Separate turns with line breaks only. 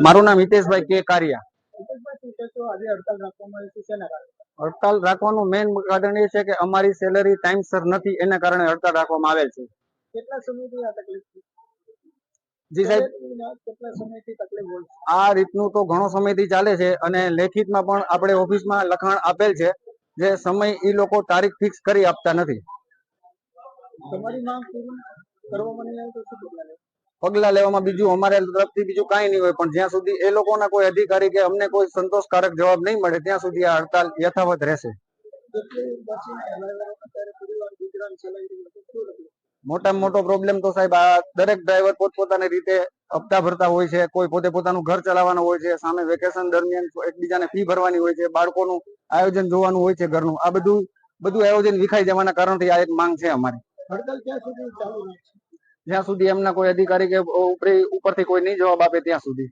મારું નામ હિતેશભાઈ કે કારિયા.
આજે હડતાલ રાખવામાં આવી છે શેના કારણે?
હડતાલ રાખવાનું મેઇન કારણ એ છે કે અમારી સેલરી ટાઈમસર નથી, એના કારણે હડતાલ રાખવામાં આવેલ છે.
કેટલા સમયથી આ તકલીફ છે?
જી સાહેબ,
કેટલા સમયથી તકલીફ હોય છે?
આ રીતનું તો ઘણો સમયથી ચાલે છે અને લેખિતમાં પણ આપણે ઓફિસમાં લખાણ આપેલ છે. જે સમય એ લોકો તારીખ ફિક્સ કરી આપતા નથી.
તમારી માંગ પૂરી કરવામાં નહીં આવે તો શું પગલાં લેવા?
પગલા લેવામાં બીજું અમારે તરફથી બીજું કાંઈ નહીં હોય, પણ જ્યાં સુધી એ લોકોના કોઈ અધિકારી કે અમને કોઈ સંતોષકારક જવાબ નહીં મળે ત્યાં સુધી આ હડતાલ યથાવત રહેશે. મોટામાં મોટો પ્રોબ્લેમ તો સાહેબ આ દરેક ડ્રાઈવર પોતપોતાની રીતે હપ્તા ભરતા હોય છે. કોઈ પોતે પોતાનું ઘર ચલાવવાનું હોય છે, સામે વેકેશન દરમિયાન એકબીજાને ફી ભરવાની હોય છે, બાળકોનું આયોજન જોવાનું હોય છે ઘરનું. આ બધું આયોજન વિખાઈ જવાના કારણથી આ એક માંગ છે અમારી.
હડતાલ ક્યાં સુધી ચાલુ રહેશે?
જ્યાં સુધી એમના કોઈ અધિકારી કે ઉપરથી કોઈ નહીં જવાબ આપે ત્યાં સુધી.